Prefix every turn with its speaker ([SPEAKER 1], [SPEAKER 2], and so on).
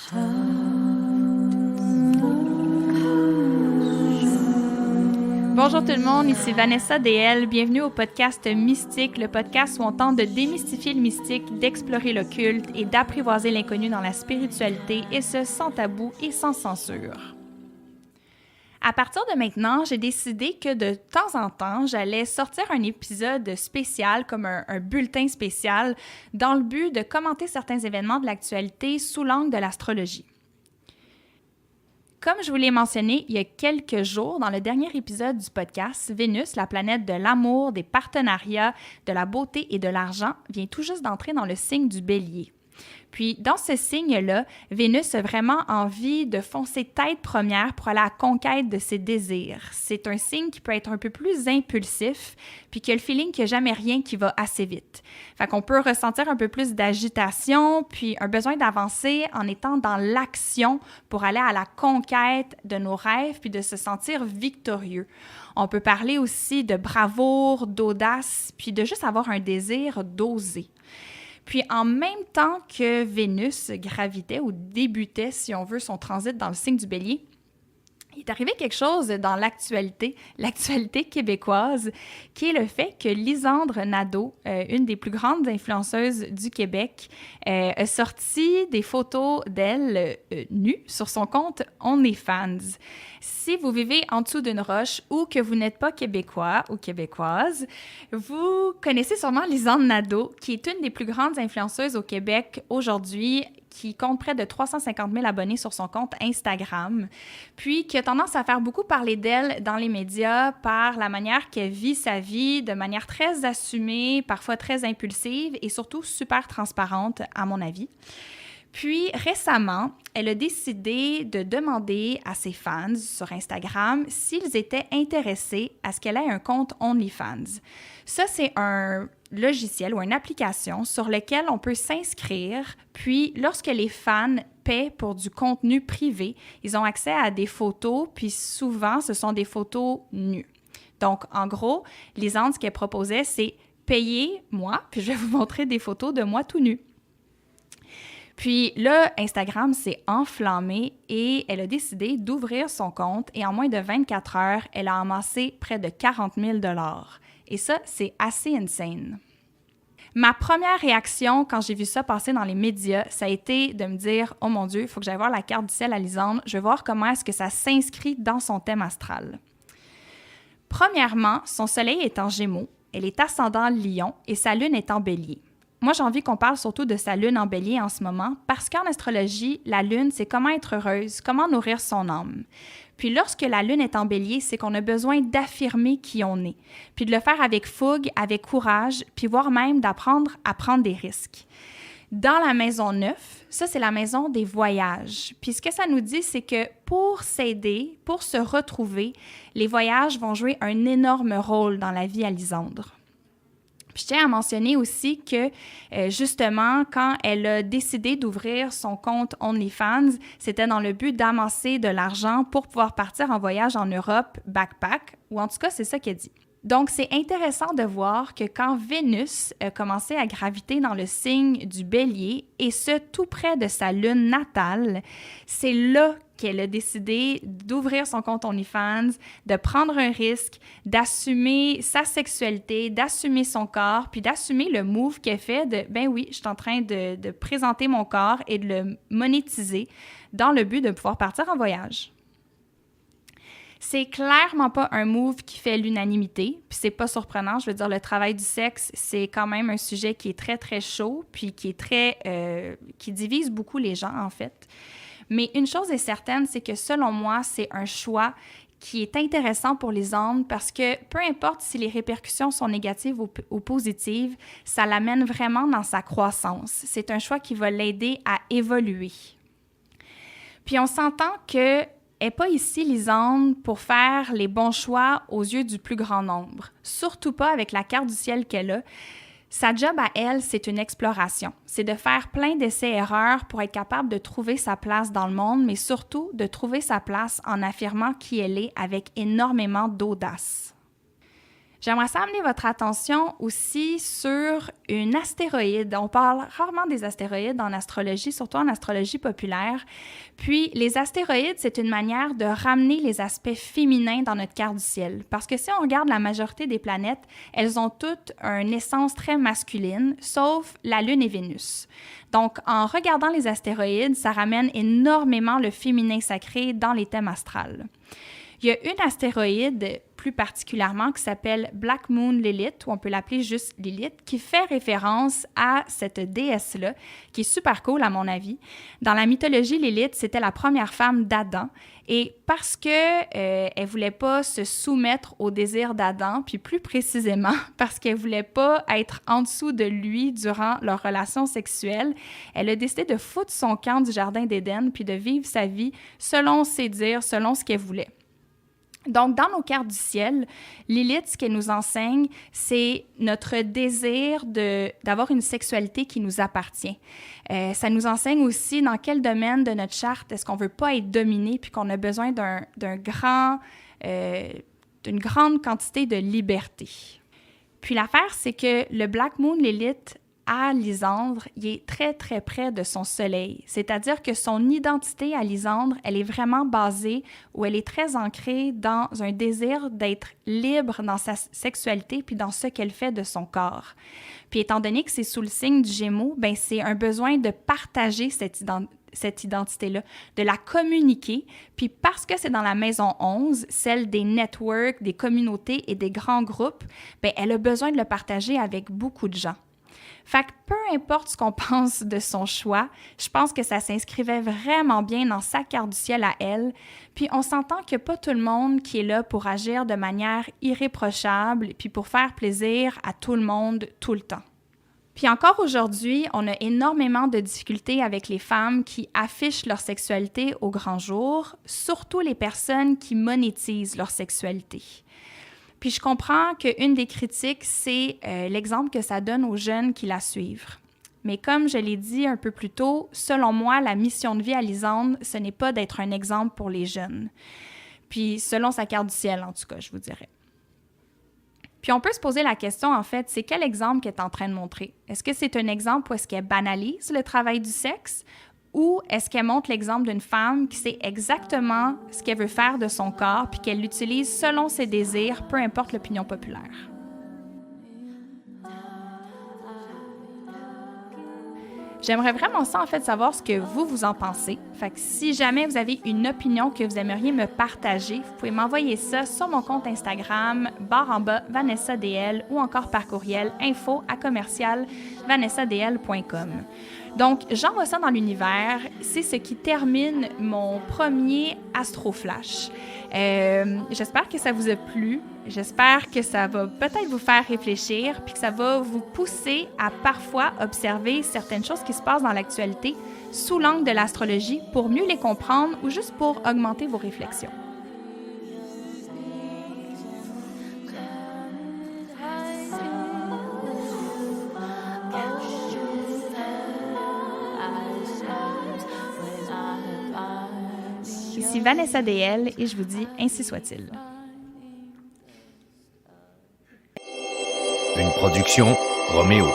[SPEAKER 1] Bonjour tout le monde, ici Vanessa DL. Bienvenue au podcast Mystique, le podcast où on tente de démystifier le mystique, d'explorer l'occulte et d'apprivoiser l'inconnu dans la spiritualité, et ce, sans tabou et sans censure. À partir de maintenant, j'ai décidé que de temps en temps, j'allais sortir un épisode spécial, comme un bulletin spécial, dans le but de commenter certains événements de l'actualité sous l'angle de l'astrologie. Comme je vous l'ai mentionné il y a quelques jours dans le dernier épisode du podcast, Vénus, la planète de l'amour, des partenariats, de la beauté et de l'argent, vient tout juste d'entrer dans le signe du Bélier. Puis, dans ce signe-là, Vénus a vraiment envie de foncer tête première pour aller à la conquête de ses désirs. C'est un signe qui peut être un peu plus impulsif, puis qui a le feeling qu'il n'y a jamais rien qui va assez vite. Fait qu'on peut ressentir un peu plus d'agitation, puis un besoin d'avancer en étant dans l'action pour aller à la conquête de nos rêves, puis de se sentir victorieux. On peut parler aussi de bravoure, d'audace, puis de juste avoir un désir d'oser. Puis en même temps que Vénus gravitait ou débutait, si on veut, son transit dans le signe du Bélier, il est arrivé quelque chose dans l'actualité québécoise, qui est le fait que Lisandre Nadeau, une des plus grandes influenceuses du Québec, a sorti des photos d'elle nue sur son compte OnlyFans. Si vous vivez en dessous d'une roche ou que vous n'êtes pas québécois ou québécoise, vous connaissez sûrement Lisandre Nadeau, qui est une des plus grandes influenceuses au Québec aujourd'hui, qui compte près de 350 000 abonnés sur son compte Instagram, puis qui a tendance à faire beaucoup parler d'elle dans les médias par la manière qu'elle vit sa vie, de manière très assumée, parfois très impulsive et surtout super transparente, à mon avis. Puis récemment, elle a décidé de demander à ses fans sur Instagram s'ils étaient intéressés à ce qu'elle ait un compte OnlyFans. Ça, c'est un logiciel ou une application sur lequel on peut s'inscrire, puis lorsque les fans paient pour du contenu privé, ils ont accès à des photos, puis souvent, ce sont des photos nues. Donc, en gros, Lisandre, ce qu'elle proposait, c'est « payez-moi, puis je vais vous montrer des photos de moi tout nu ». Puis là, Instagram s'est enflammé et elle a décidé d'ouvrir son compte et en moins de 24 heures, elle a amassé près de 40 000 $. Et ça, c'est assez insane. Ma première réaction quand j'ai vu ça passer dans les médias, ça a été de me dire « Oh mon Dieu, il faut que j'aille voir la carte du ciel à Lisandre, je vais voir comment est-ce que ça s'inscrit dans son thème astral. » Premièrement, son soleil est en Gémeaux, elle est ascendant Lion et sa lune est en Bélier. Moi, j'ai envie qu'on parle surtout de sa lune en Bélier en ce moment parce qu'en astrologie, la lune, c'est comment être heureuse, comment nourrir son âme. Puis lorsque la lune est en Bélier, c'est qu'on a besoin d'affirmer qui on est, puis de le faire avec fougue, avec courage, puis voire même d'apprendre à prendre des risques. Dans la maison 9, ça, c'est la maison des voyages. Puis ce que ça nous dit, c'est que pour s'aider, pour se retrouver, les voyages vont jouer un énorme rôle dans la vie à Lisandre. Puis je tiens à mentionner aussi que, justement, quand elle a décidé d'ouvrir son compte OnlyFans, c'était dans le but d'amasser de l'argent pour pouvoir partir en voyage en Europe, backpack, ou en tout cas, c'est ça qu'elle dit. Donc, c'est intéressant de voir que quand Vénus a commencé à graviter dans le signe du Bélier, et ce, tout près de sa lune natale, c'est là qu'elle a décidé d'ouvrir son compte OnlyFans, de prendre un risque, d'assumer sa sexualité, d'assumer son corps, puis d'assumer le move qu'elle fait de « ben oui, je suis en train de présenter mon corps et de le monétiser dans le but de pouvoir partir en voyage ». C'est clairement pas un move qui fait l'unanimité, puis c'est pas surprenant. Je veux dire, le travail du sexe, c'est quand même un sujet qui est très, très chaud, puis qui est qui divise beaucoup les gens, en fait. Mais une chose est certaine, c'est que selon moi, c'est un choix qui est intéressant pour Lisandre parce que peu importe si les répercussions sont négatives ou positives, ça l'amène vraiment dans sa croissance. C'est un choix qui va l'aider à évoluer. Puis on s'entend que n'est pas ici, Lisandre, pour faire les bons choix aux yeux du plus grand nombre. Surtout pas avec la carte du ciel qu'elle a. Sa job à elle, c'est une exploration. C'est de faire plein d'essais-erreurs pour être capable de trouver sa place dans le monde, mais surtout de trouver sa place en affirmant qui elle est avec énormément d'audace. J'aimerais ça amener votre attention aussi sur une astéroïde. On parle rarement des astéroïdes en astrologie, surtout en astrologie populaire. Puis, les astéroïdes, c'est une manière de ramener les aspects féminins dans notre carte du ciel. Parce que si on regarde la majorité des planètes, elles ont toutes une essence très masculine, sauf la Lune et Vénus. Donc, en regardant les astéroïdes, ça ramène énormément le féminin sacré dans les thèmes astrales. Il y a une astéroïde plus particulièrement qui s'appelle Black Moon Lilith, ou on peut l'appeler juste Lilith, qui fait référence à cette déesse-là, qui est super cool à mon avis. Dans la mythologie, Lilith, c'était la première femme d'Adam, et parce que elle voulait pas se soumettre au désir d'Adam, puis plus précisément parce qu'elle voulait pas être en dessous de lui durant leur relation sexuelle, elle a décidé de foutre son camp du jardin d'Éden, puis de vivre sa vie selon ses dires, selon ce qu'elle voulait. Donc, dans nos cartes du ciel, Lilith, ce qu'elle nous enseigne, c'est notre désir d'avoir une sexualité qui nous appartient. Ça nous enseigne aussi dans quel domaine de notre charte est-ce qu'on ne veut pas être dominé puis qu'on a besoin d'une grande quantité de liberté. Puis l'affaire, c'est que le Black Moon Lilith à Lysandre, il est très, très près de son soleil. C'est-à-dire que son identité à Lysandre, elle est vraiment basée ou elle est très ancrée dans un désir d'être libre dans sa sexualité puis dans ce qu'elle fait de son corps. Puis étant donné que c'est sous le signe du Gémeaux, ben c'est un besoin de partager cette identité-là, de la communiquer. Puis parce que c'est dans la maison 11, celle des networks, des communautés et des grands groupes, ben elle a besoin de le partager avec beaucoup de gens. Fait que peu importe ce qu'on pense de son choix, je pense que ça s'inscrivait vraiment bien dans sa carte du ciel à elle. Puis on s'entend qu'il n'y a pas tout le monde qui est là pour agir de manière irréprochable puis pour faire plaisir à tout le monde tout le temps. Puis encore aujourd'hui, on a énormément de difficultés avec les femmes qui affichent leur sexualité au grand jour, surtout les personnes qui monétisent leur sexualité. Puis je comprends qu'une des critiques, c'est l'exemple que ça donne aux jeunes qui la suivent. Mais comme je l'ai dit un peu plus tôt, selon moi, la mission de vie à Lysandre, ce n'est pas d'être un exemple pour les jeunes. Puis selon sa carte du ciel, en tout cas, je vous dirais. Puis on peut se poser la question, en fait, c'est quel exemple qu'elle est en train de montrer? Est-ce que c'est un exemple où est-ce qu'elle banalise le travail du sexe? Ou est-ce qu'elle montre l'exemple d'une femme qui sait exactement ce qu'elle veut faire de son corps puis qu'elle l'utilise selon ses désirs, peu importe l'opinion populaire? J'aimerais vraiment ça, en fait, savoir ce que vous en pensez. Fait que si jamais vous avez une opinion que vous aimeriez me partager, vous pouvez m'envoyer ça sur mon compte Instagram, _VanessaDL, ou encore par courriel info@vanessadl.com. Donc, j'envoie ça dans l'univers. C'est ce qui termine mon premier Astro Flash. J'espère que ça vous a plu. J'espère que ça va peut-être vous faire réfléchir puis que ça va vous pousser à parfois observer certaines choses qui se passent dans l'actualité sous l'angle de l'astrologie pour mieux les comprendre ou juste pour augmenter vos réflexions. Ici Vanessa DL et je vous dis ainsi soit-il.
[SPEAKER 2] Une production Roméo.